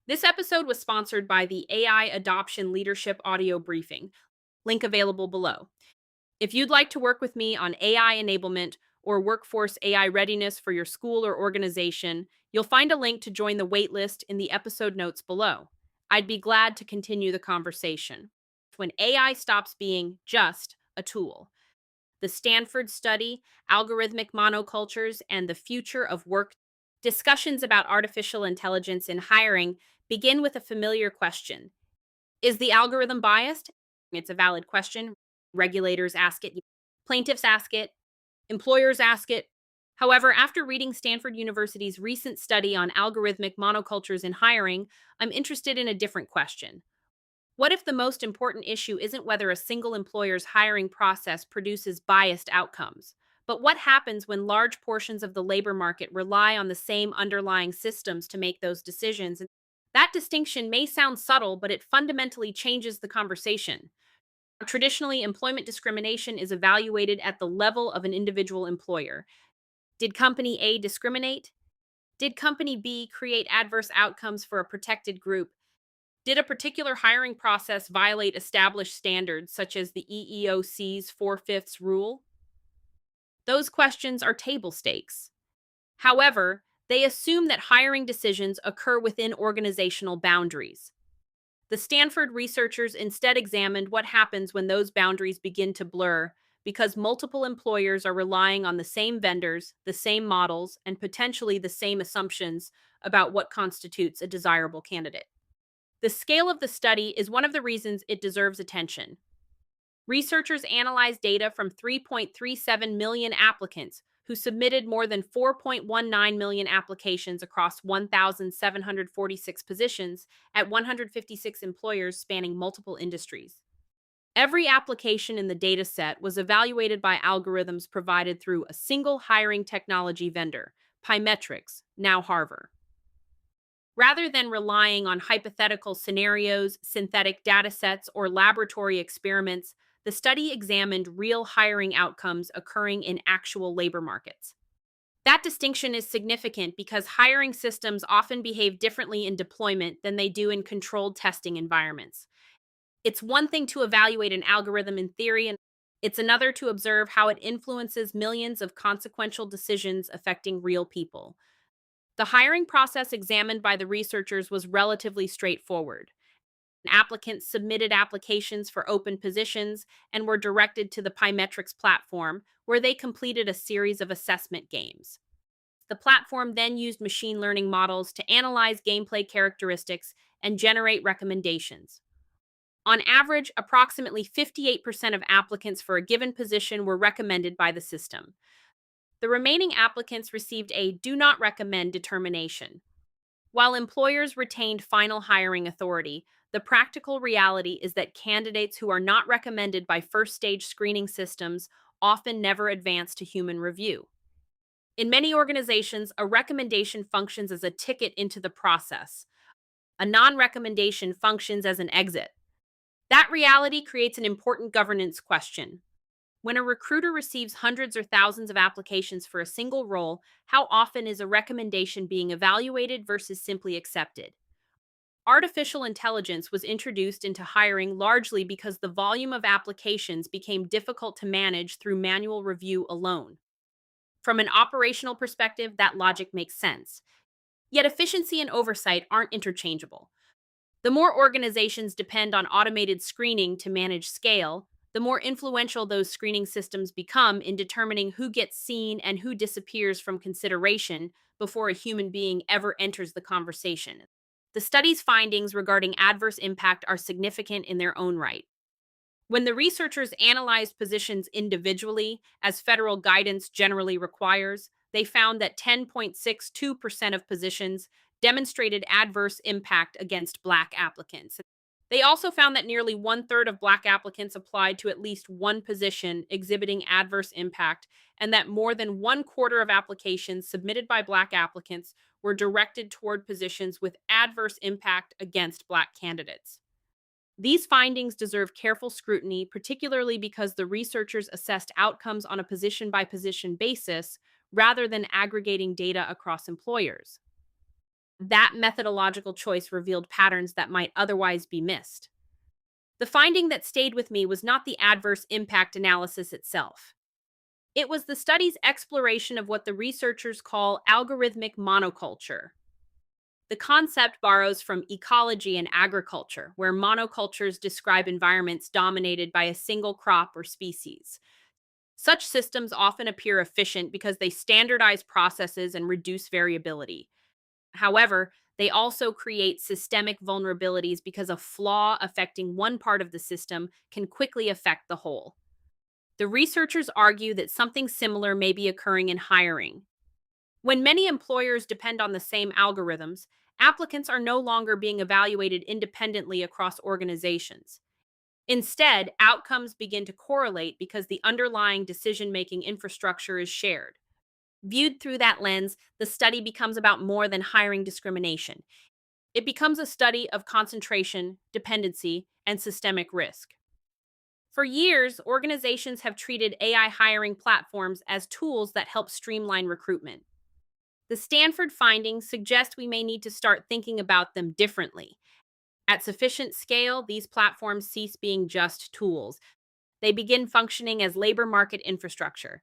This episode was sponsored by the AI Adoption Leadership Audio Briefing, link available below. If you'd like to work with me on AI enablement or workforce AI readiness for your school or organization, you'll find a link to join the waitlist in the episode notes below. I'd be glad to continue the conversation. When AI stops being just a tool. The Stanford study, Algorithmic Monocultures, and the Future of Work discussions about artificial intelligence in hiring begin with a familiar question. Is the algorithm biased? It's a valid question. Regulators ask it, plaintiffs ask it, employers ask it. However, after reading Stanford University's recent study on algorithmic monocultures in hiring, I'm interested in a different question. What if the most important issue isn't whether a single employer's hiring process produces biased outcomes, but what happens when large portions of the labor market rely on the same underlying systems to make those decisions? That distinction may sound subtle, but it fundamentally changes the conversation. Traditionally, employment discrimination is evaluated at the level of an individual employer. Did company A discriminate? Did company B create adverse outcomes for a protected group? Did a particular hiring process violate established standards, such as the EEOC's 4/5 rule? Those questions are table stakes. However, they assume that hiring decisions occur within organizational boundaries. The Stanford researchers instead examined what happens when those boundaries begin to blur because multiple employers are relying on the same vendors, the same models, and potentially the same assumptions about what constitutes a desirable candidate. The scale of the study is one of the reasons it deserves attention. Researchers analyzed data from 3.37 million applicants who submitted more than 4.19 million applications across 1,746 positions at 156 employers spanning multiple industries. Every application in the data set was evaluated by algorithms provided through a single hiring technology vendor, Pymetrics, now Harvard. Rather than relying on hypothetical scenarios, synthetic data sets, or laboratory experiments, the study examined real hiring outcomes occurring in actual labor markets. That distinction is significant because hiring systems often behave differently in deployment than they do in controlled testing environments. It's one thing to evaluate an algorithm in theory, and it's another to observe how it influences millions of consequential decisions affecting real people. The hiring process examined by the researchers was relatively straightforward. Applicants submitted applications for open positions and were directed to the Pymetrics platform, where they completed a series of assessment games. The platform then used machine learning models to analyze gameplay characteristics and generate recommendations. On average, approximately 58% of applicants for a given position were recommended by the system. The remaining applicants received a do not recommend determination. While employers retained final hiring authority, the practical reality is that candidates who are not recommended by first stage screening systems often never advance to human review. In many organizations, a recommendation functions as a ticket into the process. A non recommendation functions as an exit. That reality creates an important governance question. When a recruiter receives hundreds or thousands of applications for a single role, how often is a recommendation being evaluated versus simply accepted? Artificial intelligence was introduced into hiring largely because the volume of applications became difficult to manage through manual review alone. From an operational perspective, that logic makes sense. Yet efficiency and oversight aren't interchangeable. The more organizations depend on automated screening to manage scale, the more influential those screening systems become in determining who gets seen and who disappears from consideration before a human being ever enters the conversation. The study's findings regarding adverse impact are significant in their own right. When the researchers analyzed positions individually, as federal guidance generally requires, they found that 10.62% of positions demonstrated adverse impact against Black applicants. They also found that nearly one-third of Black applicants applied to at least one position exhibiting adverse impact, and that more than one quarter of applications submitted by Black applicants were directed toward positions with adverse impact against Black candidates. These findings deserve careful scrutiny, particularly because the researchers assessed outcomes on a position by position basis rather than aggregating data across employers. That methodological choice revealed patterns that might otherwise be missed. The finding that stayed with me was not the adverse impact analysis itself. It was the study's exploration of what the researchers call algorithmic monoculture. The concept borrows from ecology and agriculture, where monocultures describe environments dominated by a single crop or species. Such systems often appear efficient because they standardize processes and reduce variability. However, they also create systemic vulnerabilities because a flaw affecting one part of the system can quickly affect the whole. The researchers argue that something similar may be occurring in hiring. When many employers depend on the same algorithms, applicants are no longer being evaluated independently across organizations. Instead, outcomes begin to correlate because the underlying decision making infrastructure is shared. Viewed through that lens, the study becomes about more than hiring discrimination. It becomes a study of concentration, dependency, and systemic risk. For years, organizations have treated AI hiring platforms as tools that help streamline recruitment. The Stanford findings suggest we may need to start thinking about them differently. At sufficient scale, these platforms cease being just tools. They begin functioning as labor market infrastructure.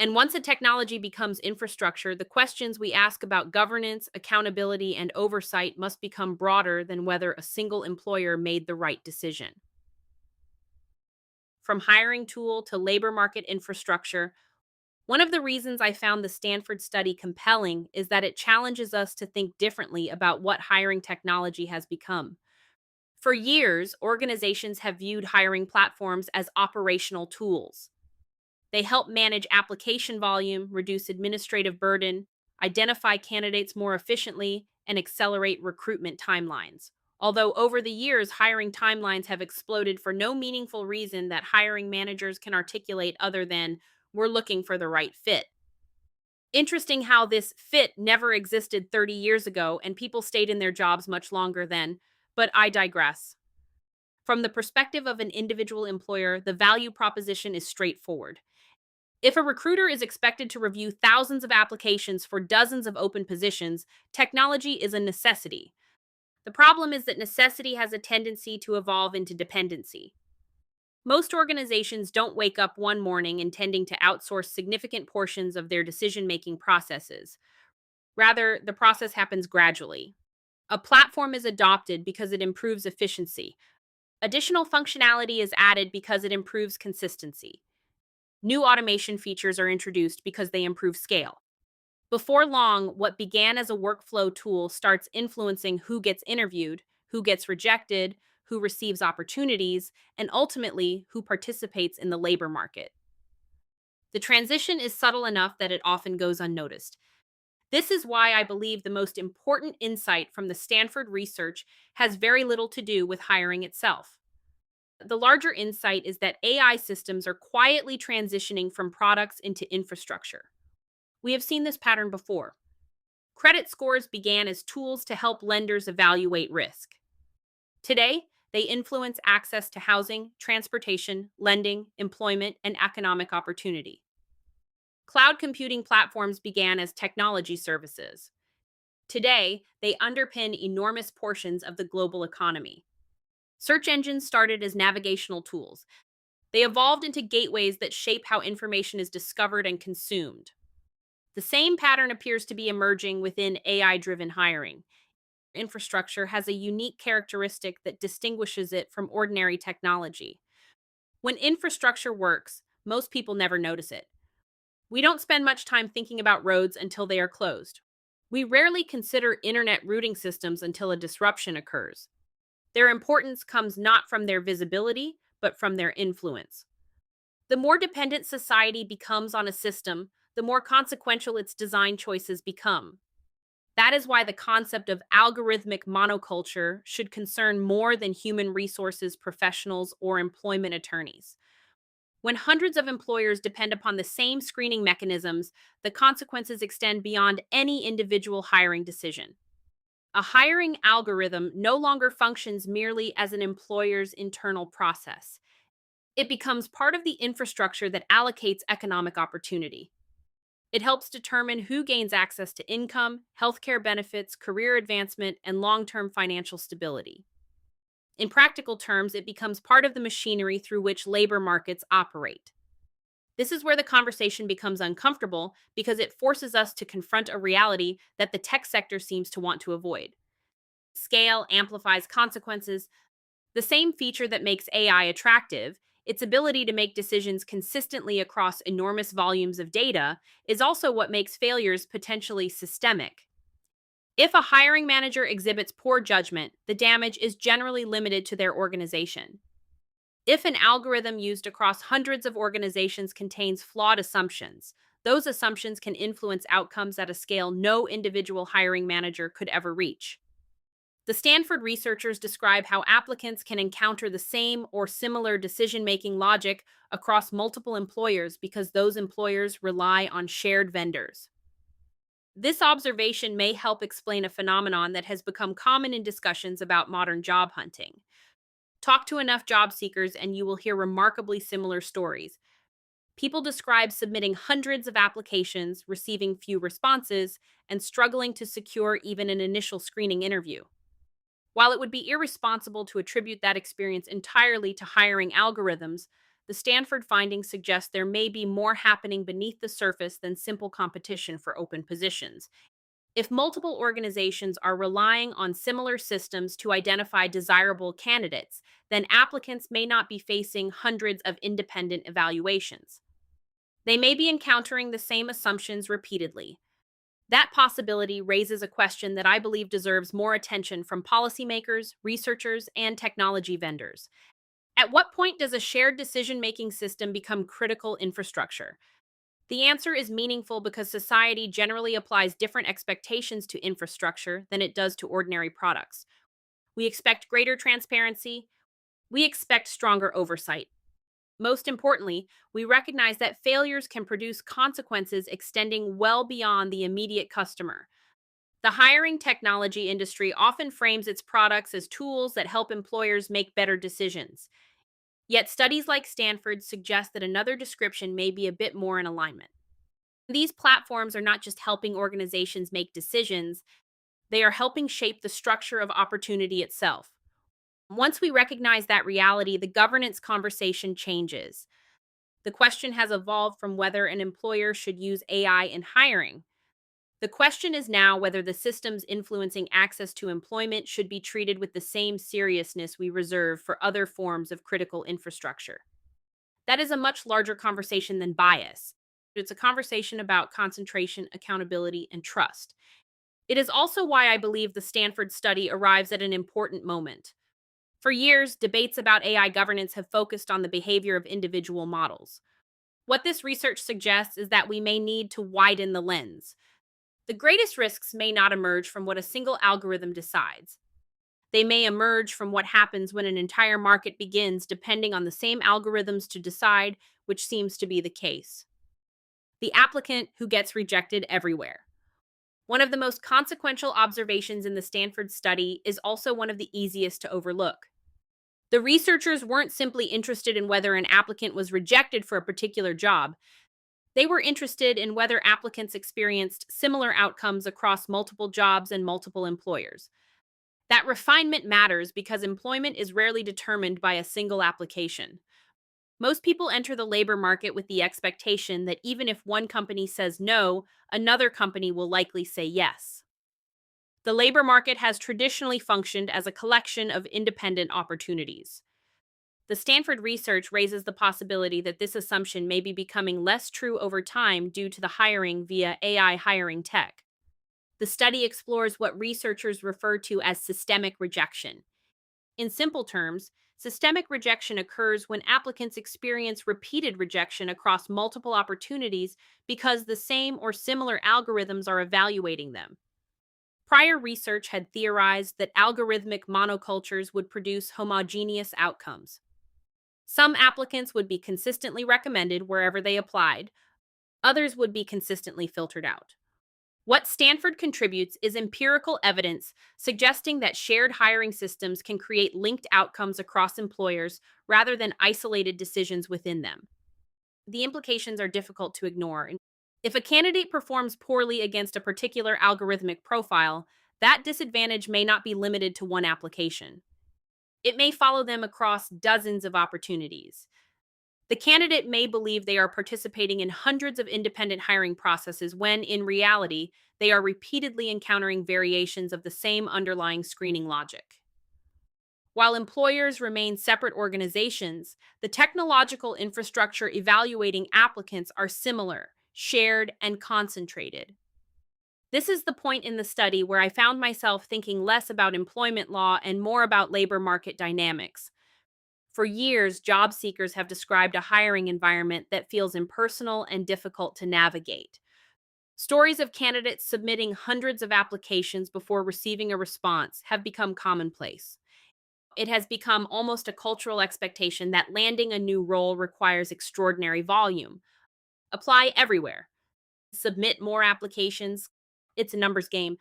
And once a technology becomes infrastructure, the questions we ask about governance, accountability, and oversight must become broader than whether a single employer made the right decision. From hiring tool to labor market infrastructure, one of the reasons I found the Stanford study compelling is that it challenges us to think differently about what hiring technology has become. For years, organizations have viewed hiring platforms as operational tools. They help manage application volume, reduce administrative burden, identify candidates more efficiently, and accelerate recruitment timelines. Although over the years, hiring timelines have exploded for no meaningful reason that hiring managers can articulate other than, we're looking for the right fit. Interesting how this fit never existed 30 years ago and people stayed in their jobs much longer then, but I digress. From the perspective of an individual employer, the value proposition is straightforward. If a recruiter is expected to review thousands of applications for dozens of open positions, technology is a necessity. The problem is that necessity has a tendency to evolve into dependency. Most organizations don't wake up one morning intending to outsource significant portions of their decision making processes. Rather, the process happens gradually. A platform is adopted because it improves efficiency. Additional functionality is added because it improves consistency. New automation features are introduced because they improve scale. Before long, what began as a workflow tool starts influencing who gets interviewed, who gets rejected, who receives opportunities, and ultimately who participates in the labor market. The transition is subtle enough that it often goes unnoticed. This is why I believe the most important insight from the Stanford research has very little to do with hiring itself. The larger insight is that AI systems are quietly transitioning from products into infrastructure. We have seen this pattern before. Credit scores began as tools to help lenders evaluate risk. Today, they influence access to housing, transportation, lending, employment, and economic opportunity. Cloud computing platforms began as technology services. Today, they underpin enormous portions of the global economy. Search engines started as navigational tools. They evolved into gateways that shape how information is discovered and consumed. The same pattern appears to be emerging within AI-driven hiring. Infrastructure has a unique characteristic that distinguishes it from ordinary technology. When infrastructure works, most people never notice it. We don't spend much time thinking about roads until they are closed. We rarely consider internet routing systems until a disruption occurs. Their importance comes not from their visibility, but from their influence. The more dependent society becomes on a system, the more consequential its design choices become. That is why the concept of algorithmic monoculture should concern more than human resources professionals or employment attorneys. When hundreds of employers depend upon the same screening mechanisms, the consequences extend beyond any individual hiring decision. A hiring algorithm no longer functions merely as an employer's internal process. It becomes part of the infrastructure that allocates economic opportunity. It helps determine who gains access to income, healthcare benefits, career advancement, and long term financial stability. In practical terms, it becomes part of the machinery through which labor markets operate. This is where the conversation becomes uncomfortable because it forces us to confront a reality that the tech sector seems to want to avoid. Scale amplifies consequences. The same feature that makes AI attractive, its ability to make decisions consistently across enormous volumes of data, is also what makes failures potentially systemic. If a hiring manager exhibits poor judgment, the damage is generally limited to their organization. If an algorithm used across hundreds of organizations contains flawed assumptions, those assumptions can influence outcomes at a scale no individual hiring manager could ever reach. The Stanford researchers describe how applicants can encounter the same or similar decision making logic across multiple employers because those employers rely on shared vendors. This observation may help explain a phenomenon that has become common in discussions about modern job hunting. Talk to enough job seekers and you will hear remarkably similar stories. People describe submitting hundreds of applications, receiving few responses, and struggling to secure even an initial screening interview. While it would be irresponsible to attribute that experience entirely to hiring algorithms, the Stanford findings suggest there may be more happening beneath the surface than simple competition for open positions. If multiple organizations are relying on similar systems to identify desirable candidates, then applicants may not be facing hundreds of independent evaluations. They may be encountering the same assumptions repeatedly. That possibility raises a question that I believe deserves more attention from policymakers, researchers, and technology vendors. At what point does a shared decision making system become critical infrastructure? The answer is meaningful because society generally applies different expectations to infrastructure than it does to ordinary products. We expect greater transparency, we expect stronger oversight. Most importantly, we recognize that failures can produce consequences extending well beyond the immediate customer. The hiring technology industry often frames its products as tools that help employers make better decisions. Yet studies like Stanford suggest that another description may be a bit more in alignment. These platforms are not just helping organizations make decisions, they are helping shape the structure of opportunity itself. Once we recognize that reality, the governance conversation changes. The question has evolved from whether an employer should use AI in hiring. The question is now whether the systems influencing access to employment should be treated with the same seriousness we reserve for other forms of critical infrastructure. That is a much larger conversation than bias. It's a conversation about concentration, accountability, and trust. It is also why I believe the Stanford study arrives at an important moment. For years, debates about AI governance have focused on the behavior of individual models. What this research suggests is that we may need to widen the lens. The greatest risks may not emerge from what a single algorithm decides. They may emerge from what happens when an entire market begins depending on the same algorithms to decide, which seems to be the case. The applicant who gets rejected everywhere. One of the most consequential observations in the Stanford study is also one of the easiest to overlook. The researchers weren't simply interested in whether an applicant was rejected for a particular job. They were interested in whether applicants experienced similar outcomes across multiple jobs and multiple employers. That refinement matters because employment is rarely determined by a single application. Most people enter the labor market with the expectation that even if one company says no, another company will likely say yes. The labor market has traditionally functioned as a collection of independent opportunities. The Stanford research raises the possibility that this assumption may be becoming less true over time due to the hiring via AI hiring tech. The study explores what researchers refer to as systemic rejection. In simple terms, systemic rejection occurs when applicants experience repeated rejection across multiple opportunities because the same or similar algorithms are evaluating them. Prior research had theorized that algorithmic monocultures would produce homogeneous outcomes. Some applicants would be consistently recommended wherever they applied, others would be consistently filtered out. What Stanford contributes is empirical evidence suggesting that shared hiring systems can create linked outcomes across employers rather than isolated decisions within them. The implications are difficult to ignore. If a candidate performs poorly against a particular algorithmic profile, that disadvantage may not be limited to one application. It may follow them across dozens of opportunities. The candidate may believe they are participating in hundreds of independent hiring processes when, in reality, they are repeatedly encountering variations of the same underlying screening logic. While employers remain separate organizations, the technological infrastructure evaluating applicants are similar, shared, and concentrated. This is the point in the study where I found myself thinking less about employment law and more about labor market dynamics. For years, job seekers have described a hiring environment that feels impersonal and difficult to navigate. Stories of candidates submitting hundreds of applications before receiving a response have become commonplace. It has become almost a cultural expectation that landing a new role requires extraordinary volume. Apply everywhere, submit more applications. It's a numbers game.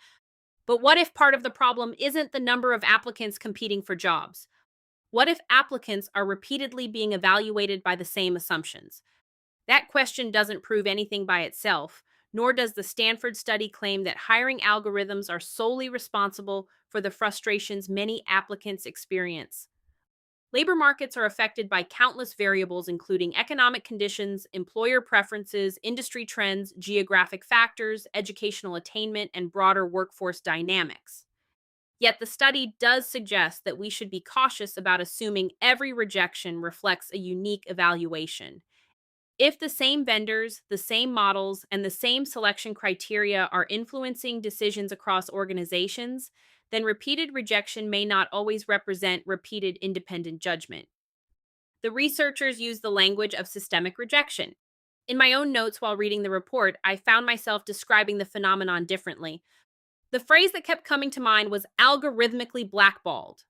But what if part of the problem isn't the number of applicants competing for jobs? What if applicants are repeatedly being evaluated by the same assumptions? That question doesn't prove anything by itself, nor does the Stanford study claim that hiring algorithms are solely responsible for the frustrations many applicants experience. Labor markets are affected by countless variables, including economic conditions, employer preferences, industry trends, geographic factors, educational attainment, and broader workforce dynamics. Yet the study does suggest that we should be cautious about assuming every rejection reflects a unique evaluation. If the same vendors, the same models, and the same selection criteria are influencing decisions across organizations, then repeated rejection may not always represent repeated independent judgment. The researchers use the language of systemic rejection. In my own notes while reading the report, I found myself describing the phenomenon differently. The phrase that kept coming to mind was algorithmically blackballed,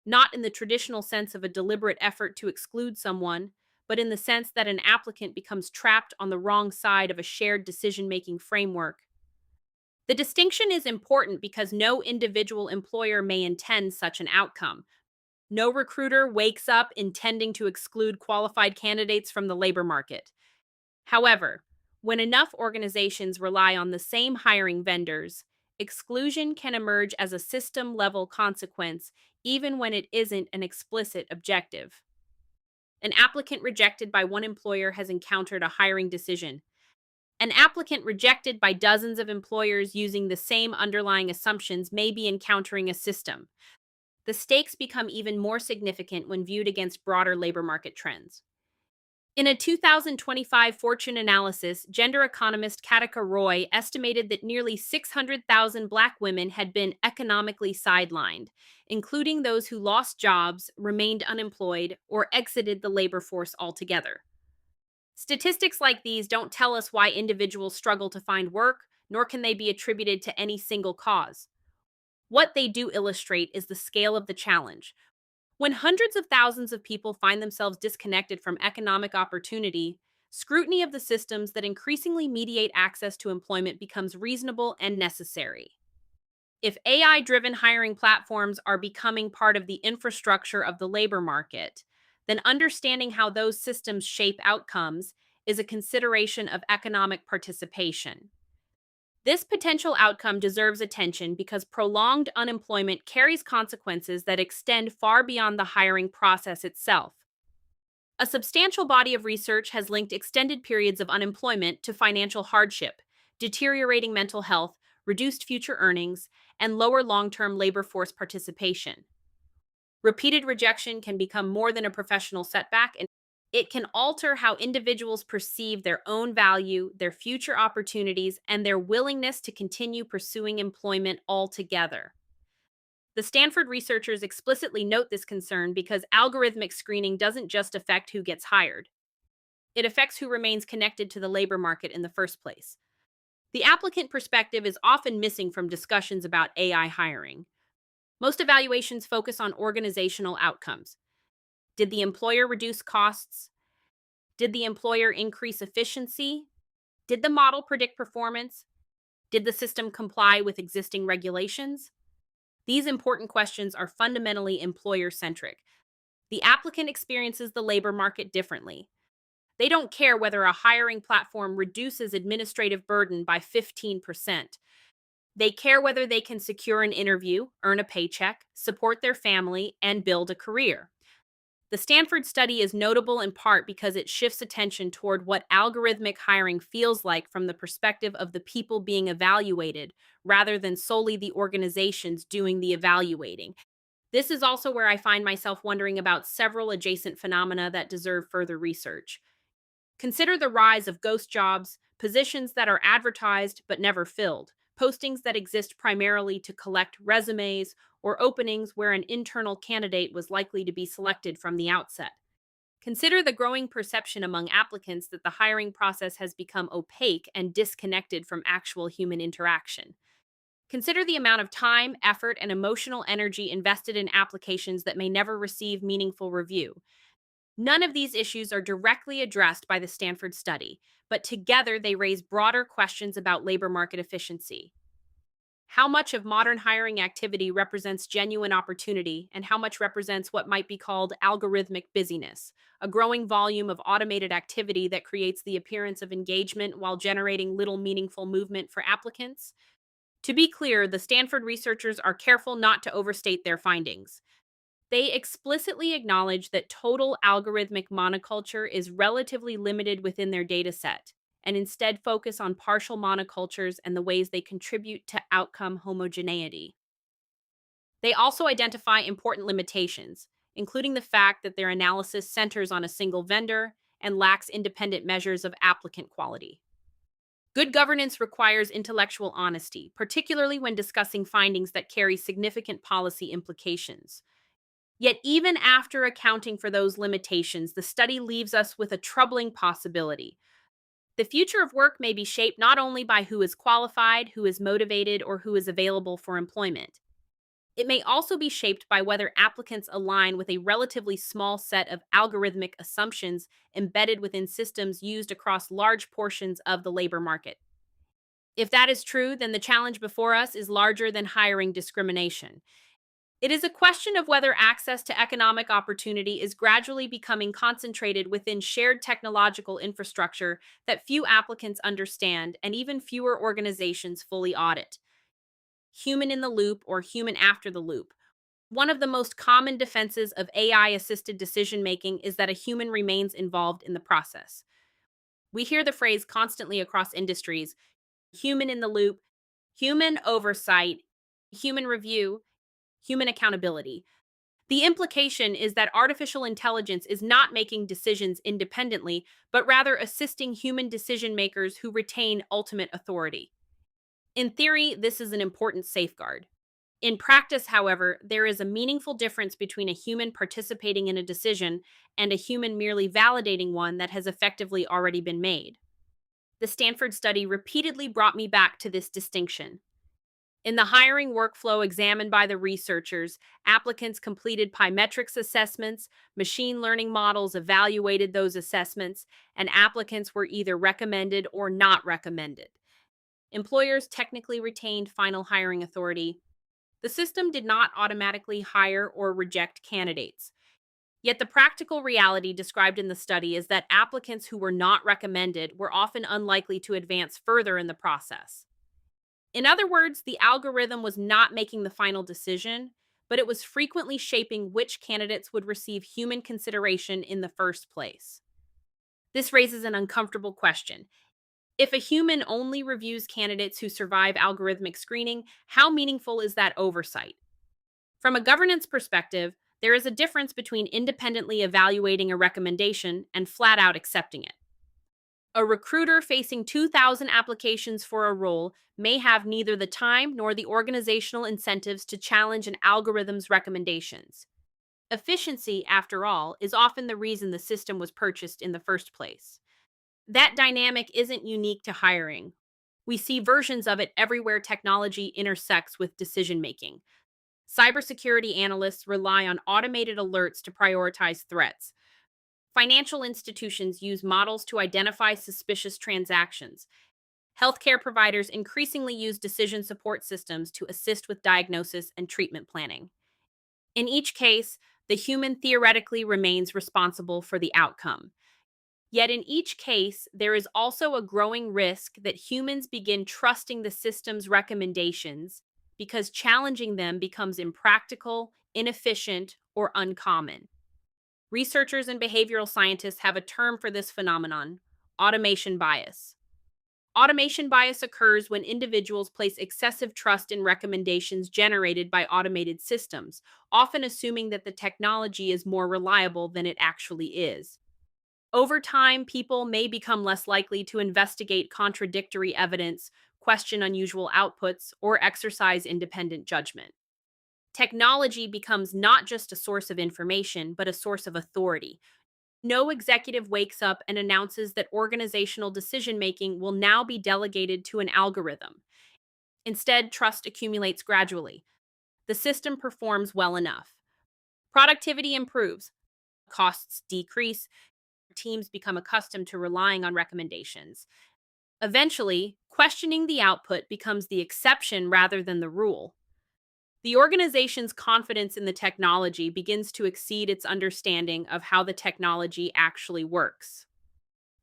not in the traditional sense of a deliberate effort to exclude someone, but in the sense that an applicant becomes trapped on the wrong side of a shared decision making framework. The distinction is important because no individual employer may intend such an outcome. No recruiter wakes up intending to exclude qualified candidates from the labor market. However, when enough organizations rely on the same hiring vendors, exclusion can emerge as a system level consequence, even when it isn't an explicit objective. An applicant rejected by one employer has encountered a hiring decision. An applicant rejected by dozens of employers using the same underlying assumptions may be encountering a system. The stakes become even more significant when viewed against broader labor market trends. In a 2025 Fortune analysis, gender economist Katika Roy estimated that nearly 600,000 Black women had been economically sidelined, including those who lost jobs, remained unemployed, or exited the labor force altogether. Statistics like these don't tell us why individuals struggle to find work, nor can they be attributed to any single cause. What they do illustrate is the scale of the challenge. When hundreds of thousands of people find themselves disconnected from economic opportunity, scrutiny of the systems that increasingly mediate access to employment becomes reasonable and necessary. If AI driven hiring platforms are becoming part of the infrastructure of the labor market, then understanding how those systems shape outcomes is a consideration of economic participation. This potential outcome deserves attention because prolonged unemployment carries consequences that extend far beyond the hiring process itself. A substantial body of research has linked extended periods of unemployment to financial hardship, deteriorating mental health, reduced future earnings, and lower long-term labor force participation. Repeated rejection can become more than a professional setback, and it can alter how individuals perceive their own value, their future opportunities, and their willingness to continue pursuing employment altogether. The Stanford researchers explicitly note this concern because algorithmic screening doesn't just affect who gets hired, it affects who remains connected to the labor market in the first place. The applicant perspective is often missing from discussions about AI hiring. Most evaluations focus on organizational outcomes. Did the employer reduce costs? Did the employer increase efficiency? Did the model predict performance? Did the system comply with existing regulations? These important questions are fundamentally employer centric. The applicant experiences the labor market differently. They don't care whether a hiring platform reduces administrative burden by 15%. They care whether they can secure an interview, earn a paycheck, support their family, and build a career. The Stanford study is notable in part because it shifts attention toward what algorithmic hiring feels like from the perspective of the people being evaluated, rather than solely the organizations doing the evaluating. This is also where I find myself wondering about several adjacent phenomena that deserve further research. Consider the rise of ghost jobs, positions that are advertised but never filled, postings that exist primarily to collect resumes, or openings where an internal candidate was likely to be selected from the outset. Consider the growing perception among applicants that the hiring process has become opaque and disconnected from actual human interaction. Consider the amount of time, effort, and emotional energy invested in applications that may never receive meaningful review. None of these issues are directly addressed by the Stanford study, but together they raise broader questions about labor market efficiency. How much of modern hiring activity represents genuine opportunity, and how much represents what might be called algorithmic busyness, a growing volume of automated activity that creates the appearance of engagement while generating little meaningful movement for applicants? To be clear, the Stanford researchers are careful not to overstate their findings. They explicitly acknowledge that total algorithmic monoculture is relatively limited within their data set, and instead focus on partial monocultures and the ways they contribute to outcome homogeneity. They also identify important limitations, including the fact that their analysis centers on a single vendor and lacks independent measures of applicant quality. Good governance requires intellectual honesty, particularly when discussing findings that carry significant policy implications. Yet, even after accounting for those limitations, the study leaves us with a troubling possibility. The future of work may be shaped not only by who is qualified, who is motivated, or who is available for employment. It may also be shaped by whether applicants align with a relatively small set of algorithmic assumptions embedded within systems used across large portions of the labor market. If that is true, then the challenge before us is larger than hiring discrimination. It is a question of whether access to economic opportunity is gradually becoming concentrated within shared technological infrastructure that few applicants understand and even fewer organizations fully audit. Human in the loop or human after the loop. One of the most common defenses of AI assisted decision making is that a human remains involved in the process. We hear the phrase constantly across industries: human in the loop, human oversight, human review, human accountability. The implication is that artificial intelligence is not making decisions independently, but rather assisting human decision makers who retain ultimate authority. In theory, this is an important safeguard. In practice, however, there is a meaningful difference between a human participating in a decision and a human merely validating one that has effectively already been made. The Stanford study repeatedly brought me back to this distinction. In the hiring workflow examined by the researchers, applicants completed Pymetrics assessments, machine learning models evaluated those assessments, and applicants were either recommended or not recommended. Employers technically retained final hiring authority. The system did not automatically hire or reject candidates. Yet the practical reality described in the study is that applicants who were not recommended were often unlikely to advance further in the process. In other words, the algorithm was not making the final decision, but it was frequently shaping which candidates would receive human consideration in the first place. This raises an uncomfortable question. If a human only reviews candidates who survive algorithmic screening, how meaningful is that oversight? From a governance perspective, there is a difference between independently evaluating a recommendation and flat out accepting it. A recruiter facing 2,000 applications for a role may have neither the time nor the organizational incentives to challenge an algorithm's recommendations. Efficiency, after all, is often the reason the system was purchased in the first place. That dynamic isn't unique to hiring. We see versions of it everywhere technology intersects with decision making. Cybersecurity analysts rely on automated alerts to prioritize threats. Financial institutions use models to identify suspicious transactions. Healthcare providers increasingly use decision support systems to assist with diagnosis and treatment planning. In each case, the human theoretically remains responsible for the outcome. Yet in each case, there is also a growing risk that humans begin trusting the system's recommendations because challenging them becomes impractical, inefficient, or uncommon. Researchers and behavioral scientists have a term for this phenomenon: automation bias. Automation bias occurs when individuals place excessive trust in recommendations generated by automated systems, often assuming that the technology is more reliable than it actually is. Over time, people may become less likely to investigate contradictory evidence, question unusual outputs, or exercise independent judgment. Technology becomes not just a source of information, but a source of authority. No executive wakes up and announces that organizational decision making will now be delegated to an algorithm. Instead, trust accumulates gradually. The system performs well enough. Productivity improves, costs decrease, teams become accustomed to relying on recommendations. Eventually, questioning the output becomes the exception rather than the rule. The organization's confidence in the technology begins to exceed its understanding of how the technology actually works.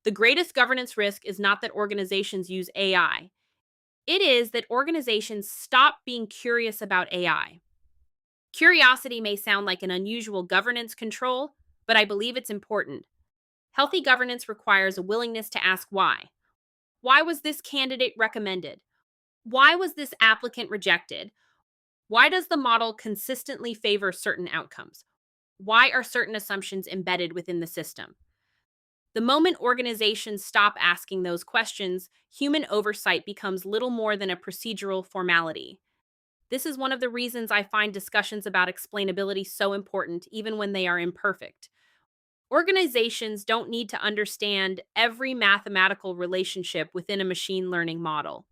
The greatest governance risk is not that organizations use AI. It is that organizations stop being curious about AI. Curiosity may sound like an unusual governance control, but I believe it's important. Healthy governance requires a willingness to ask why. Why was this candidate recommended? Why was this applicant rejected? Why does the model consistently favor certain outcomes? Why are certain assumptions embedded within the system? The moment organizations stop asking those questions, human oversight becomes little more than a procedural formality. This is one of the reasons I find discussions about explainability so important, even when they are imperfect. Organizations don't need to understand every mathematical relationship within a machine learning model.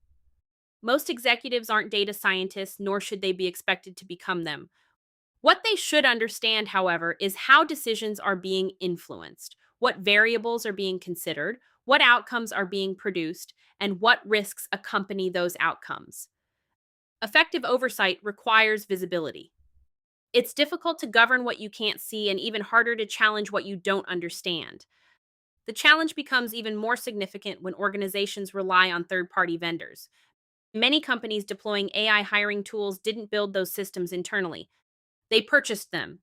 Most executives aren't data scientists, nor should they be expected to become them. What they should understand, however, is how decisions are being influenced, what variables are being considered, what outcomes are being produced, and what risks accompany those outcomes. Effective oversight requires visibility. It's difficult to govern what you can't see and even harder to challenge what you don't understand. The challenge becomes even more significant when organizations rely on third party vendors. Many companies deploying AI hiring tools didn't build those systems internally. They purchased them.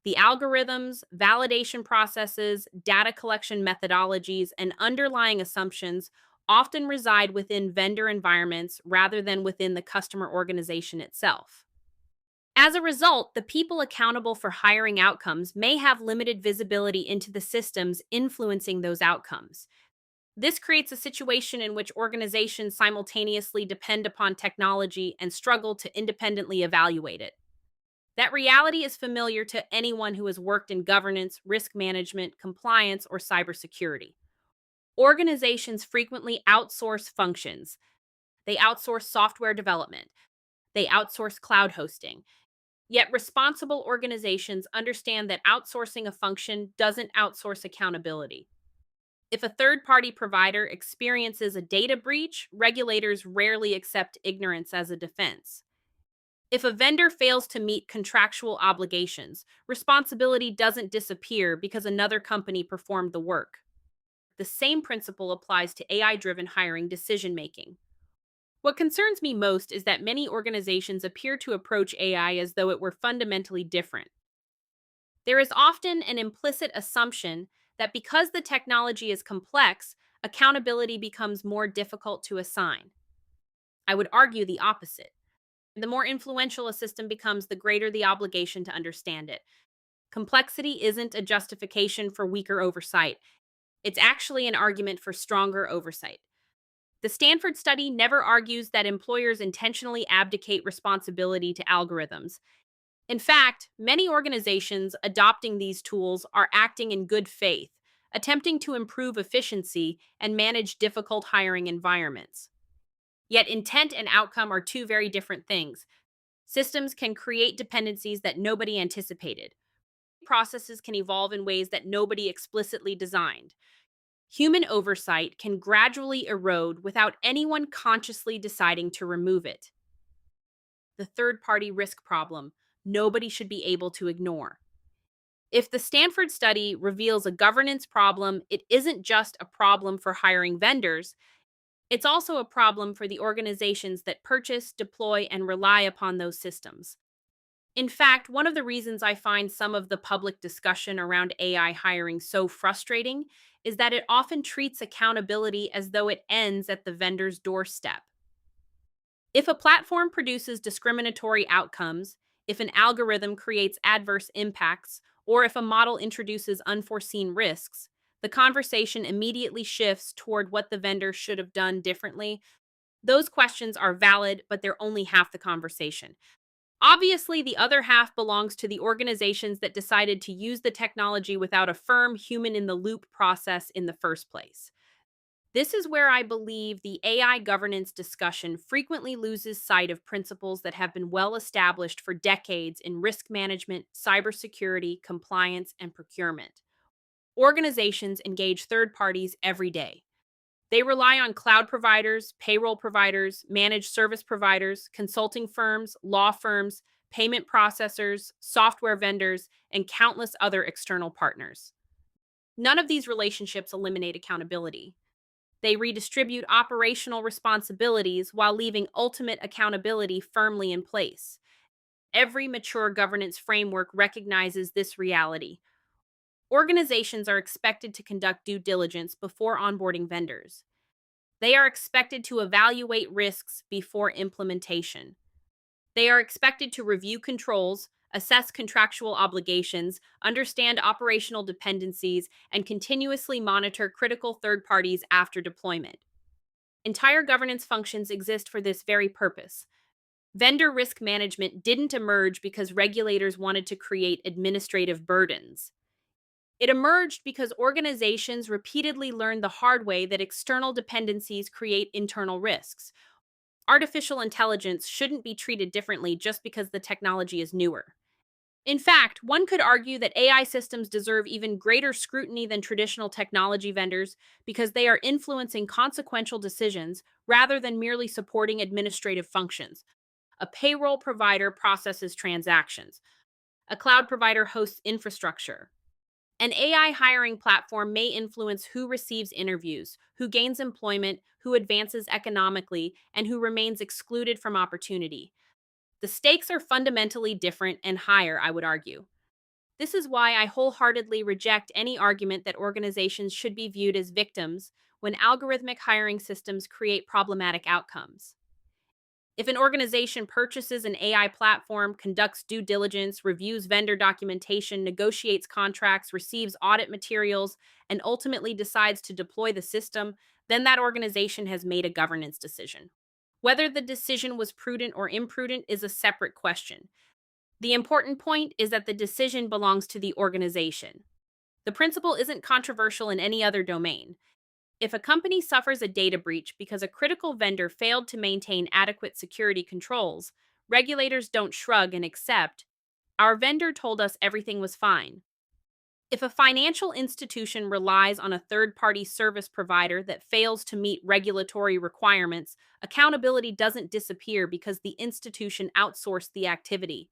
The algorithms, validation processes, data collection methodologies, and underlying assumptions often reside within vendor environments rather than within the customer organization itself. As a result, the people accountable for hiring outcomes may have limited visibility into the systems influencing those outcomes. This creates a situation in which organizations simultaneously depend upon technology and struggle to independently evaluate it. That reality is familiar to anyone who has worked in governance, risk management, compliance, or cybersecurity. Organizations frequently outsource functions. They outsource software development. They outsource cloud hosting. Yet responsible organizations understand that outsourcing a function doesn't outsource accountability. If a third party provider experiences a data breach, regulators rarely accept ignorance as a defense. If a vendor fails to meet contractual obligations, responsibility doesn't disappear because another company performed the work. The same principle applies to AI driven hiring decision making. What concerns me most is that many organizations appear to approach AI as though it were fundamentally different. There is often an implicit assumption that because the technology is complex, accountability becomes more difficult to assign. I would argue the opposite. The more influential a system becomes, the greater the obligation to understand it. Complexity isn't a justification for weaker oversight. It's actually an argument for stronger oversight. The Stanford study never argues that employers intentionally abdicate responsibility to algorithms. In fact, many organizations adopting these tools are acting in good faith, attempting to improve efficiency and manage difficult hiring environments. Yet intent and outcome are two very different things. Systems can create dependencies that nobody anticipated. Processes can evolve in ways that nobody explicitly designed. Human oversight can gradually erode without anyone consciously deciding to remove it. The third party risk problem, nobody should be able to ignore. If the Stanford study reveals a governance problem, it isn't just a problem for hiring vendors, it's also a problem for the organizations that purchase, deploy, and rely upon those systems. In fact, one of the reasons I find some of the public discussion around AI hiring so frustrating is that it often treats accountability as though it ends at the vendor's doorstep. If a platform produces discriminatory outcomes, if an algorithm creates adverse impacts, or if a model introduces unforeseen risks, the conversation immediately shifts toward what the vendor should have done differently. Those questions are valid, but they're only half the conversation. Obviously, the other half belongs to the organizations that decided to use the technology without a firm human in the loop process in the first place. This is where I believe the AI governance discussion frequently loses sight of principles that have been well established for decades in risk management, cybersecurity, compliance, and procurement. Organizations engage third parties every day. They rely on cloud providers, payroll providers, managed service providers, consulting firms, law firms, payment processors, software vendors, and countless other external partners. None of these relationships eliminate accountability. They redistribute operational responsibilities while leaving ultimate accountability firmly in place. Every mature governance framework recognizes this reality. Organizations are expected to conduct due diligence before onboarding vendors. They are expected to evaluate risks before implementation. They are expected to review controls, assess contractual obligations, understand operational dependencies, and continuously monitor critical third parties after deployment. Entire governance functions exist for this very purpose. Vendor risk management didn't emerge because regulators wanted to create administrative burdens. It emerged because organizations repeatedly learned the hard way that external dependencies create internal risks. Artificial intelligence shouldn't be treated differently just because the technology is newer. In fact, one could argue that AI systems deserve even greater scrutiny than traditional technology vendors because they are influencing consequential decisions rather than merely supporting administrative functions. A payroll provider processes transactions. A cloud provider hosts infrastructure. An AI hiring platform may influence who receives interviews, who gains employment, who advances economically, and who remains excluded from opportunity. The stakes are fundamentally different and higher, I would argue. This is why I wholeheartedly reject any argument that organizations should be viewed as victims when algorithmic hiring systems create problematic outcomes. If an organization purchases an AI platform, conducts due diligence, reviews vendor documentation, negotiates contracts, receives audit materials, and ultimately decides to deploy the system, then that organization has made a governance decision. Whether the decision was prudent or imprudent is a separate question. The important point is that the decision belongs to the organization. The principle isn't controversial in any other domain. If a company suffers a data breach because a critical vendor failed to maintain adequate security controls, regulators don't shrug and accept, our vendor told us everything was fine. If a financial institution relies on a third party service provider that fails to meet regulatory requirements, accountability doesn't disappear because the institution outsourced the activity.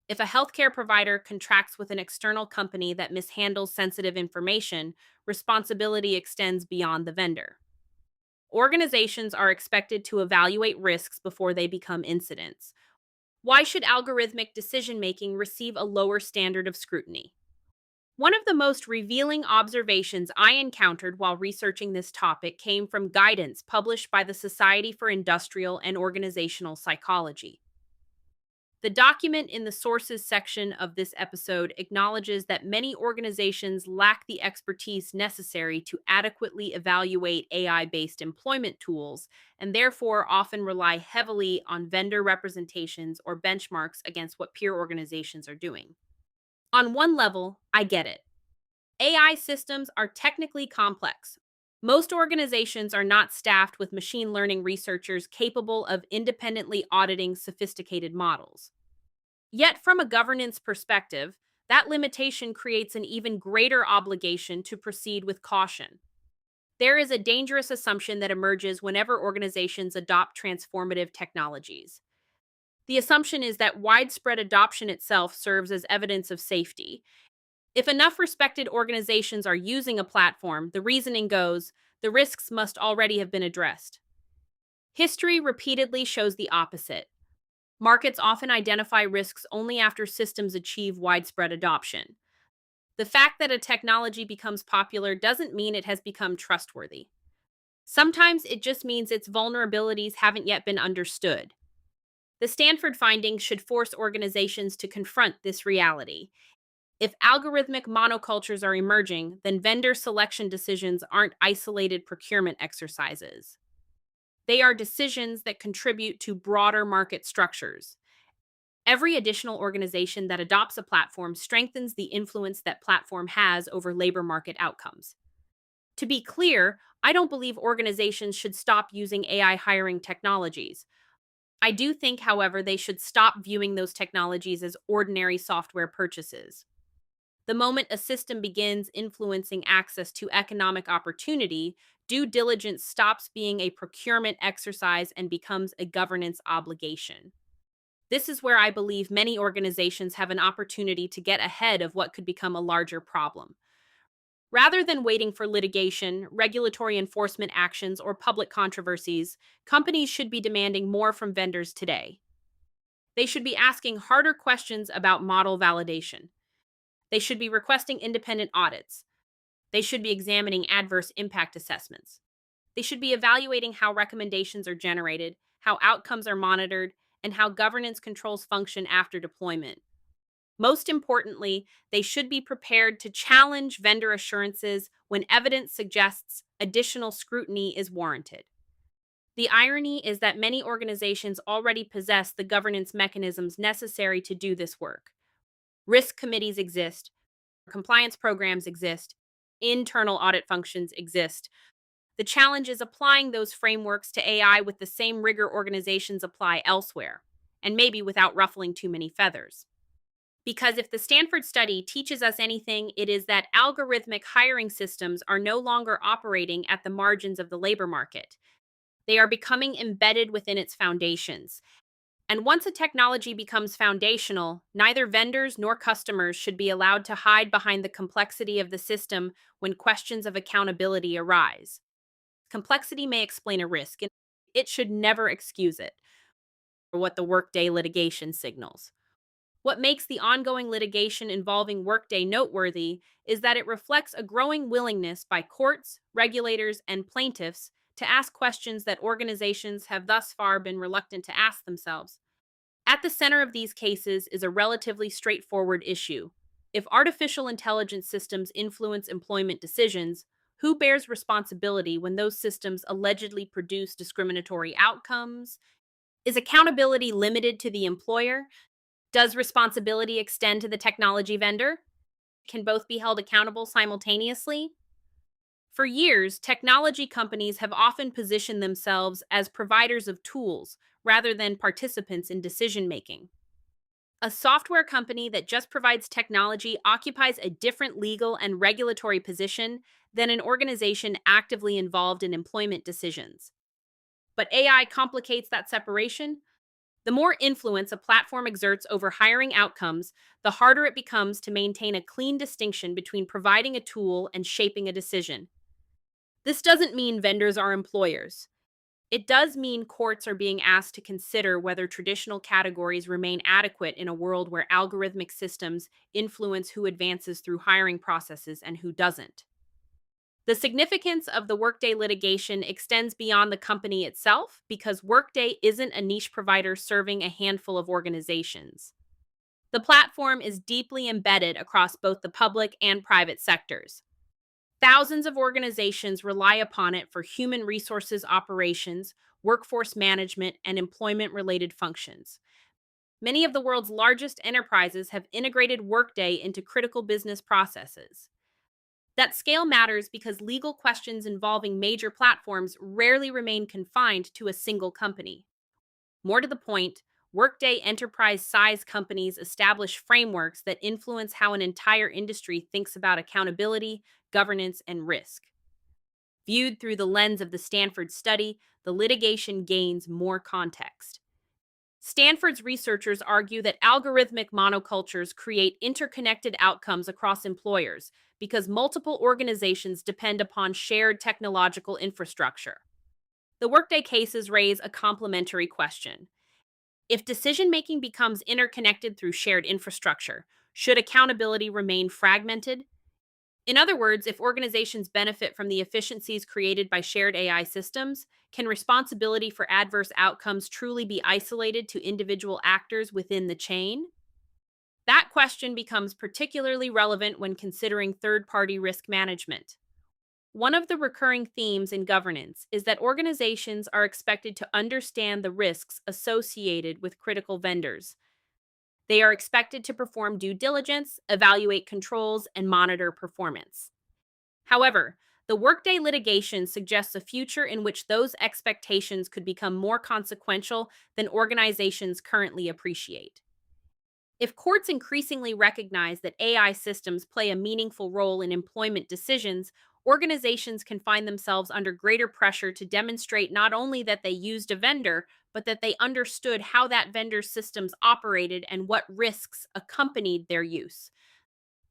If a healthcare provider contracts with an external company that mishandles sensitive information, responsibility extends beyond the vendor. Organizations are expected to evaluate risks before they become incidents. Why should algorithmic decision making receive a lower standard of scrutiny? One of the most revealing observations I encountered while researching this topic came from guidance published by the Society for Industrial and Organizational Psychology. The document in the sources section of this episode acknowledges that many organizations lack the expertise necessary to adequately evaluate AI based employment tools and therefore often rely heavily on vendor representations or benchmarks against what peer organizations are doing. On one level, I get it. AI systems are technically complex. Most organizations are not staffed with machine learning researchers capable of independently auditing sophisticated models. Yet, from a governance perspective, that limitation creates an even greater obligation to proceed with caution. There is a dangerous assumption that emerges whenever organizations adopt transformative technologies. The assumption is that widespread adoption itself serves as evidence of safety. If enough respected organizations are using a platform, the reasoning goes, the risks must already have been addressed. History repeatedly shows the opposite. Markets often identify risks only after systems achieve widespread adoption. The fact that a technology becomes popular doesn't mean it has become trustworthy. Sometimes it just means its vulnerabilities haven't yet been understood. The Stanford findings should force organizations to confront this reality. If algorithmic monocultures are emerging, then vendor selection decisions aren't isolated procurement exercises. They are decisions that contribute to broader market structures. Every additional organization that adopts a platform strengthens the influence that platform has over labor market outcomes. To be clear, I don't believe organizations should stop using AI hiring technologies. I do think, however, they should stop viewing those technologies as ordinary software purchases. The moment a system begins influencing access to economic opportunity, due diligence stops being a procurement exercise and becomes a governance obligation. This is where I believe many organizations have an opportunity to get ahead of what could become a larger problem. Rather than waiting for litigation, regulatory enforcement actions, or public controversies, companies should be demanding more from vendors today. They should be asking harder questions about model validation. They should be requesting independent audits. They should be examining adverse impact assessments. They should be evaluating how recommendations are generated, how outcomes are monitored, and how governance controls function after deployment. Most importantly, they should be prepared to challenge vendor assurances when evidence suggests additional scrutiny is warranted. The irony is that many organizations already possess the governance mechanisms necessary to do this work. Risk committees exist, compliance programs exist, internal audit functions exist. The challenge is applying those frameworks to AI with the same rigor organizations apply elsewhere, and maybe without ruffling too many feathers. Because if the Stanford study teaches us anything, it is that algorithmic hiring systems are no longer operating at the margins of the labor market. They are becoming embedded within its foundations. And once a technology becomes foundational, neither vendors nor customers should be allowed to hide behind the complexity of the system when questions of accountability arise. Complexity may explain a risk, and it should never excuse it, or what the Workday litigation signals. What makes the ongoing litigation involving Workday noteworthy is that it reflects a growing willingness by courts, regulators, and plaintiffs to ask questions that organizations have thus far been reluctant to ask themselves. At the center of these cases is a relatively straightforward issue. If artificial intelligence systems influence employment decisions, who bears responsibility when those systems allegedly produce discriminatory outcomes? Is accountability limited to the employer? Does responsibility extend to the technology vendor? Can both be held accountable simultaneously? For years, technology companies have often positioned themselves as providers of tools rather than participants in decision making. A software company that just provides technology occupies a different legal and regulatory position than an organization actively involved in employment decisions. But AI complicates that separation. The more influence a platform exerts over hiring outcomes, the harder it becomes to maintain a clean distinction between providing a tool and shaping a decision. This doesn't mean vendors are employers. It does mean courts are being asked to consider whether traditional categories remain adequate in a world where algorithmic systems influence who advances through hiring processes and who doesn't. The significance of the Workday litigation extends beyond the company itself because Workday isn't a niche provider serving a handful of organizations. The platform is deeply embedded across both the public and private sectors. Thousands of organizations rely upon it for human resources operations, workforce management, and employment-related functions. Many of the world's largest enterprises have integrated Workday into critical business processes. That scale matters because legal questions involving major platforms rarely remain confined to a single company. More to the point, Workday enterprise-size companies establish frameworks that influence how an entire industry thinks about accountability, governance, and risk. Viewed through the lens of the Stanford study, the litigation gains more context. Stanford's researchers argue that algorithmic monocultures create interconnected outcomes across employers because multiple organizations depend upon shared technological infrastructure. The Workday cases raise a complementary question. If decision making becomes interconnected through shared infrastructure, should accountability remain fragmented? In other words, if organizations benefit from the efficiencies created by shared AI systems, can responsibility for adverse outcomes truly be isolated to individual actors within the chain? That question becomes particularly relevant when considering third party risk management. One of the recurring themes in governance is that organizations are expected to understand the risks associated with critical vendors. They are expected to perform due diligence, evaluate controls, and monitor performance. However, the Workday litigation suggests a future in which those expectations could become more consequential than organizations currently appreciate. If courts increasingly recognize that AI systems play a meaningful role in employment decisions, organizations can find themselves under greater pressure to demonstrate not only that they used a vendor, but that they understood how that vendor's systems operated and what risks accompanied their use.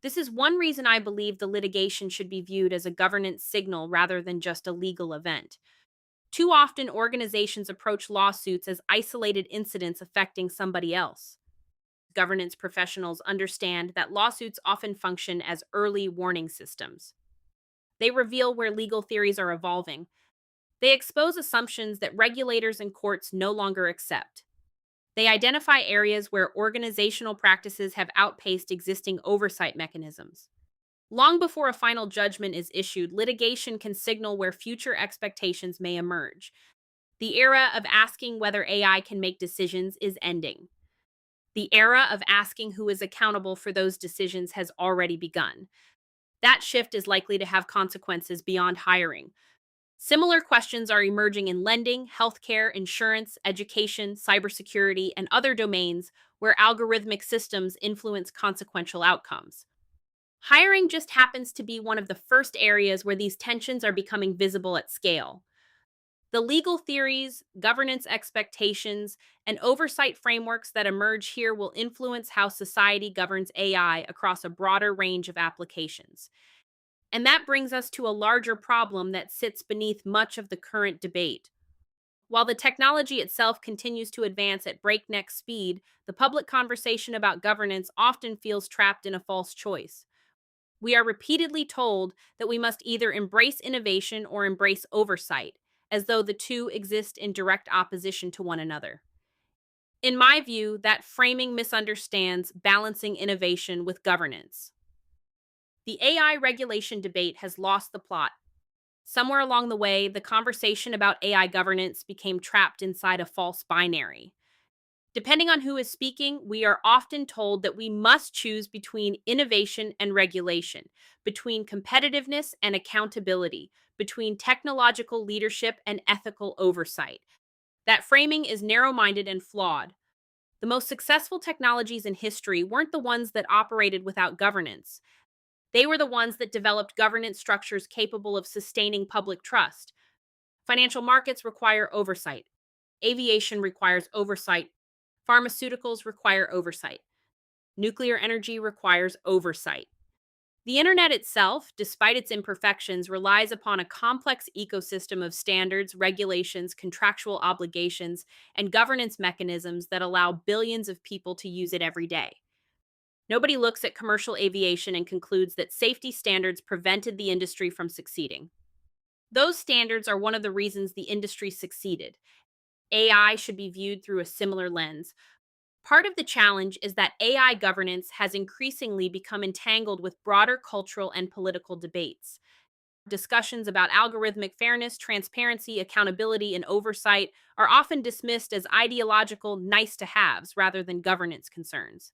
This is one reason I believe the litigation should be viewed as a governance signal rather than just a legal event. Too often, organizations approach lawsuits as isolated incidents affecting somebody else. Governance professionals understand that lawsuits often function as early warning systems. They reveal where legal theories are evolving. They expose assumptions that regulators and courts no longer accept. They identify areas where organizational practices have outpaced existing oversight mechanisms. Long before a final judgment is issued, litigation can signal where future expectations may emerge. The era of asking whether AI can make decisions is ending. The era of asking who is accountable for those decisions has already begun. That shift is likely to have consequences beyond hiring. Similar questions are emerging in lending, healthcare, insurance, education, cybersecurity, and other domains where algorithmic systems influence consequential outcomes. Hiring just happens to be one of the first areas where these tensions are becoming visible at scale. The legal theories, governance expectations, and oversight frameworks that emerge here will influence how society governs AI across a broader range of applications. And that brings us to a larger problem that sits beneath much of the current debate. While the technology itself continues to advance at breakneck speed, the public conversation about governance often feels trapped in a false choice. We are repeatedly told that we must either embrace innovation or embrace oversight, as though the two exist in direct opposition to one another. In my view, that framing misunderstands balancing innovation with governance. The AI regulation debate has lost the plot. Somewhere along the way, the conversation about AI governance became trapped inside a false binary. Depending on who is speaking, we are often told that we must choose between innovation and regulation, between competitiveness and accountability, between technological leadership and ethical oversight. That framing is narrow minded and flawed. The most successful technologies in history weren't the ones that operated without governance. They were the ones that developed governance structures capable of sustaining public trust. Financial markets require oversight. Aviation requires oversight. Pharmaceuticals require oversight. Nuclear energy requires oversight. The internet itself, despite its imperfections, relies upon a complex ecosystem of standards, regulations, contractual obligations, and governance mechanisms that allow billions of people to use it every day. Nobody looks at commercial aviation and concludes that safety standards prevented the industry from succeeding. Those standards are one of the reasons the industry succeeded. AI should be viewed through a similar lens. Part of the challenge is that AI governance has increasingly become entangled with broader cultural and political debates. Discussions about algorithmic fairness, transparency, accountability, and oversight are often dismissed as ideological nice to haves rather than governance concerns.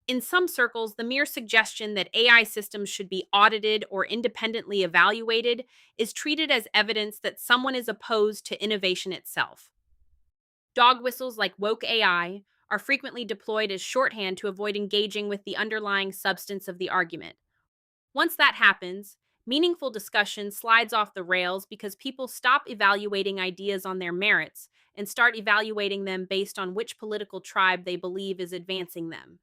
In some circles, the mere suggestion that AI systems should be audited or independently evaluated is treated as evidence that someone is opposed to innovation itself. Dog whistles like woke AI are frequently deployed as shorthand to avoid engaging with the underlying substance of the argument. Once that happens, Meaningful discussion slides off the rails because people stop evaluating ideas on their merits and start evaluating them based on which political tribe they believe is advancing them.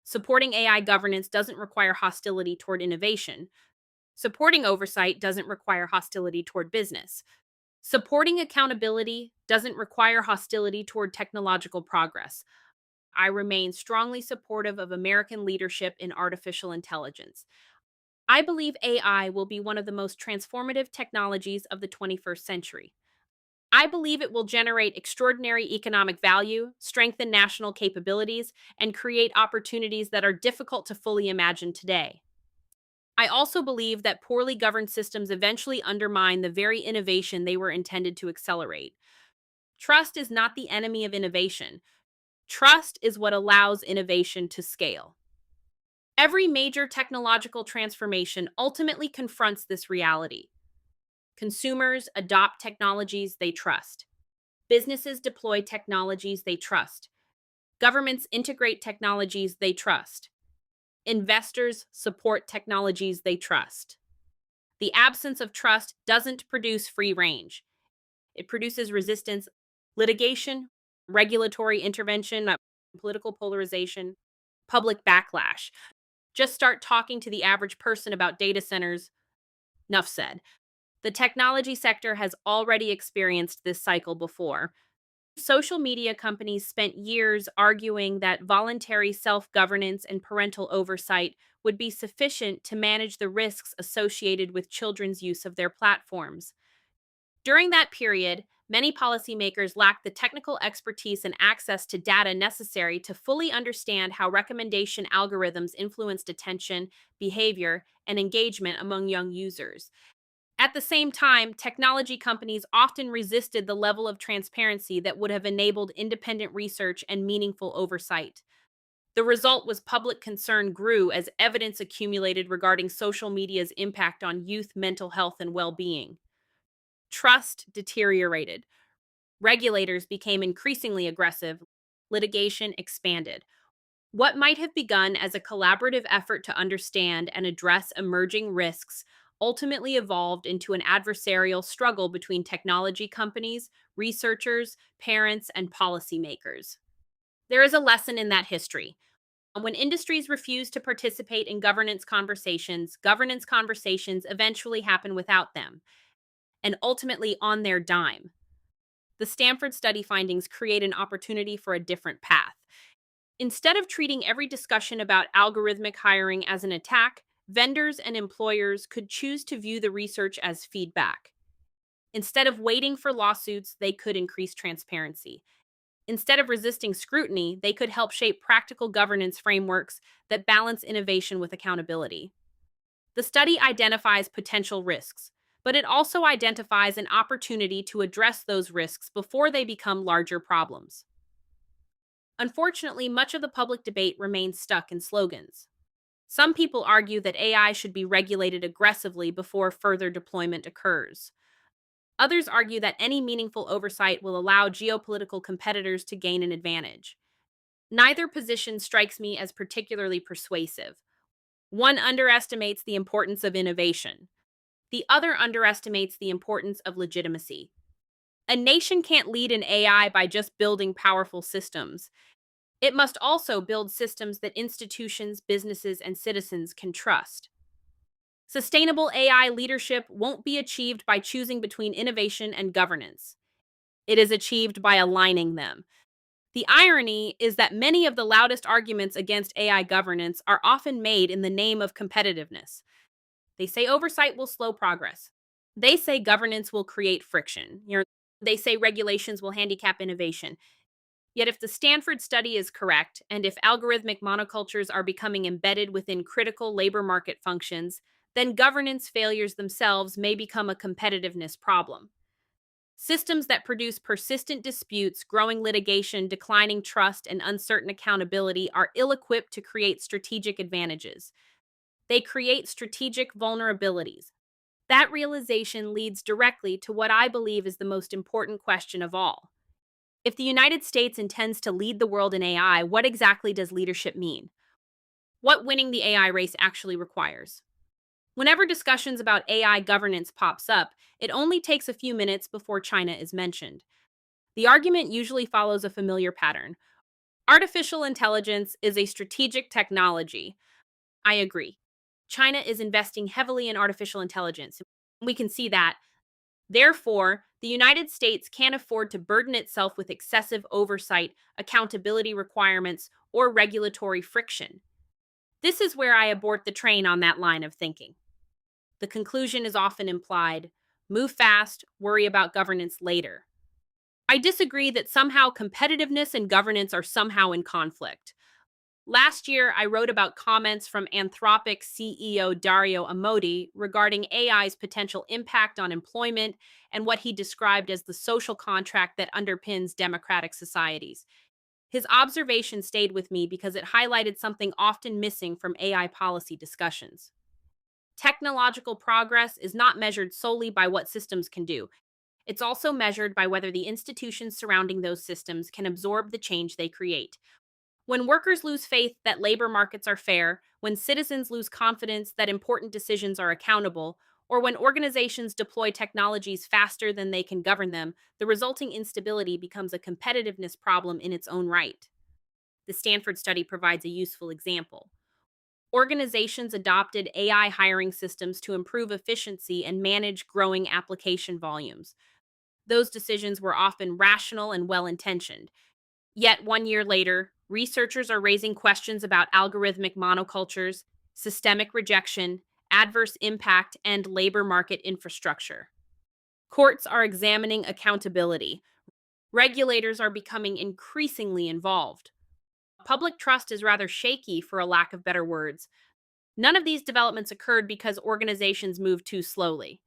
Supporting AI governance doesn't require hostility toward innovation. Supporting oversight doesn't require hostility toward business. Supporting accountability doesn't require hostility toward technological progress. I remain strongly supportive of American leadership in artificial intelligence. I believe AI will be one of the most transformative technologies of the 21st century. I believe it will generate extraordinary economic value, strengthen national capabilities, and create opportunities that are difficult to fully imagine today. I also believe that poorly governed systems eventually undermine the very innovation they were intended to accelerate. Trust is not the enemy of innovation. Trust is what allows innovation to scale. Every major technological transformation ultimately confronts this reality. Consumers adopt technologies they trust. Businesses deploy technologies they trust. Governments integrate technologies they trust. Investors support technologies they trust. The absence of trust doesn't produce free range. It produces resistance, litigation, regulatory intervention, political polarization, public backlash. Just start talking to the average person about data centers. Nuff said. The technology sector has already experienced this cycle before. Social media companies spent years arguing that voluntary self governance and parental oversight would be sufficient to manage the risks associated with children's use of their platforms. During that period, many policymakers lacked the technical expertise and access to data necessary to fully understand how recommendation algorithms influenced attention, behavior, and engagement among young users. At the same time, technology companies often resisted the level of transparency that would have enabled independent research and meaningful oversight. The result was public concern grew as evidence accumulated regarding social media's impact on youth mental health and well being. Trust deteriorated. Regulators became increasingly aggressive. Litigation expanded. What might have begun as a collaborative effort to understand and address emerging risks ultimately evolved into an adversarial struggle between technology companies, researchers, parents, and policymakers. There is a lesson in that history. When industries refuse to participate in governance conversations eventually happen without them, and ultimately on their dime. The Stanford study findings create an opportunity for a different path. Instead of treating every discussion about algorithmic hiring as an attack, vendors and employers could choose to view the research as feedback. Instead of waiting for lawsuits, they could increase transparency. Instead of resisting scrutiny, they could help shape practical governance frameworks that balance innovation with accountability. The study identifies potential risks, but it also identifies an opportunity to address those risks before they become larger problems. Unfortunately, much of the public debate remains stuck in slogans. Some people argue that AI should be regulated aggressively before further deployment occurs. Others argue that any meaningful oversight will allow geopolitical competitors to gain an advantage. Neither position strikes me as particularly persuasive. One underestimates the importance of innovation. The other underestimates the importance of legitimacy. A nation can't lead in AI by just building powerful systems. It must also build systems that institutions, businesses, and citizens can trust. Sustainable AI leadership won't be achieved by choosing between innovation and governance. It is achieved by aligning them. The irony is that many of the loudest arguments against AI governance are often made in the name of competitiveness. They say oversight will slow progress. They say governance will create friction. They say regulations will handicap innovation. Yet, if the Stanford study is correct, and if algorithmic monocultures are becoming embedded within critical labor market functions, then governance failures themselves may become a competitiveness problem. Systems that produce persistent disputes, growing litigation, declining trust, and uncertain accountability are ill equipped to create strategic advantages. They create strategic vulnerabilities. That realization leads directly to what I believe is the most important question of all. If the United States intends to lead the world in AI, what exactly does leadership mean? What winning the AI race actually requires? Whenever discussions about AI governance pops up, it only takes a few minutes before China is mentioned. The argument usually follows a familiar pattern. Artificial intelligence is a strategic technology. I agree. China is investing heavily in artificial intelligence. We can see that. Therefore, the United States can't afford to burden itself with excessive oversight, accountability requirements, or regulatory friction. This is where I abort the train on that line of thinking. The conclusion is often implied: move fast, worry about governance later. I disagree that somehow competitiveness and governance are somehow in conflict. Last year, I wrote about comments from Anthropic CEO Dario Amodei regarding AI's potential impact on employment and what he described as the social contract that underpins democratic societies. His observation stayed with me because it highlighted something often missing from AI policy discussions. Technological progress is not measured solely by what systems can do. It's also measured by whether the institutions surrounding those systems can absorb the change they create. When workers lose faith that labor markets are fair, when citizens lose confidence that important decisions are accountable, or when organizations deploy technologies faster than they can govern them, the resulting instability becomes a competitiveness problem in its own right. The Stanford study provides a useful example. Organizations adopted AI hiring systems to improve efficiency and manage growing application volumes. Those decisions were often rational and well intentioned. Yet, 1 year later, researchers are raising questions about algorithmic monocultures, systemic rejection, adverse impact, and labor market infrastructure. Courts are examining accountability. Regulators are becoming increasingly involved. Public trust is rather shaky, for a lack of better words. None of these developments occurred because organizations moved too slowly.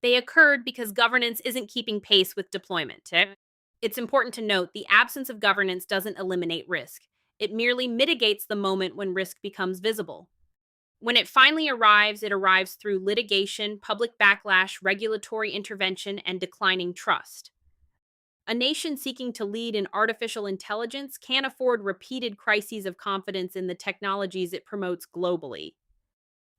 They occurred because governance isn't keeping pace with deployment. It's important to note the absence of governance doesn't eliminate risk. It merely mitigates the moment when risk becomes visible. When it arrives through litigation, public backlash, regulatory intervention, and declining trust. A nation seeking to lead in artificial intelligence can't afford repeated crises of confidence in the technologies it promotes globally.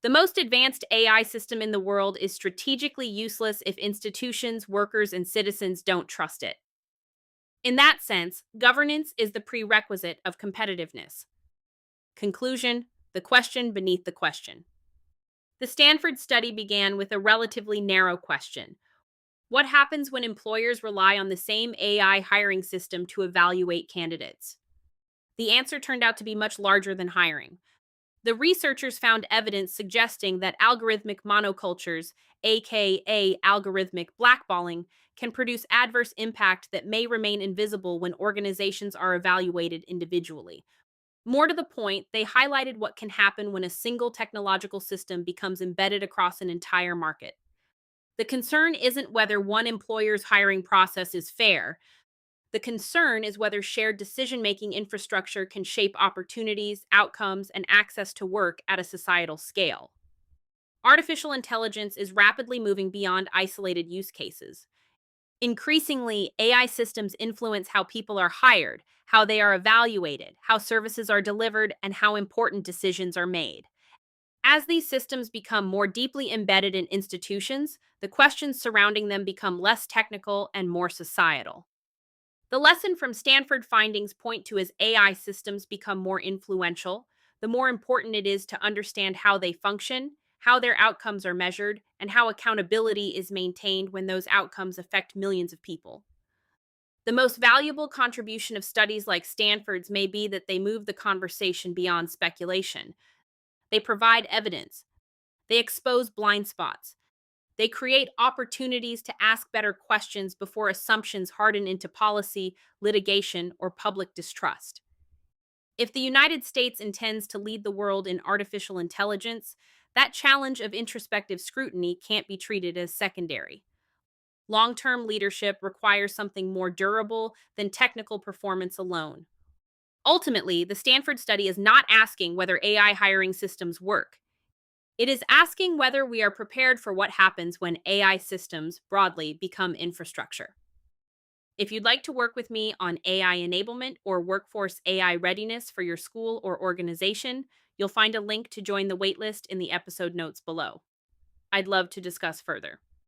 The most advanced AI system in the world is strategically useless if institutions, workers, and citizens don't trust it. In that sense, governance is the prerequisite of competitiveness. Conclusion: the question beneath the question. The Stanford study began with a relatively narrow question. What happens when employers rely on the same AI hiring system to evaluate candidates? The answer turned out to be much larger than hiring. The researchers found evidence suggesting that algorithmic monocultures, aka algorithmic blackballing, can produce adverse impact that may remain invisible when organizations are evaluated individually. More to the point, they highlighted what can happen when a single technological system becomes embedded across an entire market. The concern isn't whether one employer's hiring process is fair. The concern is whether shared decision making infrastructure can shape opportunities, outcomes, and access to work at a societal scale. Artificial intelligence is rapidly moving beyond isolated use cases. Increasingly, AI systems influence how people are hired, how they are evaluated, how services are delivered, and how important decisions are made. As these systems become more deeply embedded in institutions, the questions surrounding them become less technical and more societal. The lesson from Stanford findings point to: as AI systems become more influential, the more important it is to understand how they function, how their outcomes are measured, and how accountability is maintained when those outcomes affect millions of people. The most valuable contribution of studies like Stanford's may be that they move the conversation beyond speculation. They provide evidence. They expose blind spots. They create opportunities to ask better questions before assumptions harden into policy, litigation, or public distrust. If the United States intends to lead the world in artificial intelligence, that challenge of introspective scrutiny can't be treated as secondary. Long term leadership requires something more durable than technical performance alone. Ultimately, the Stanford study is not asking whether AI hiring systems work. It is asking whether we are prepared for what happens when AI systems broadly become infrastructure. If you'd like to work with me on AI enablement or workforce AI readiness for your school or organization, You'll find a link to join the waitlist in the episode notes below. I'd love to discuss further.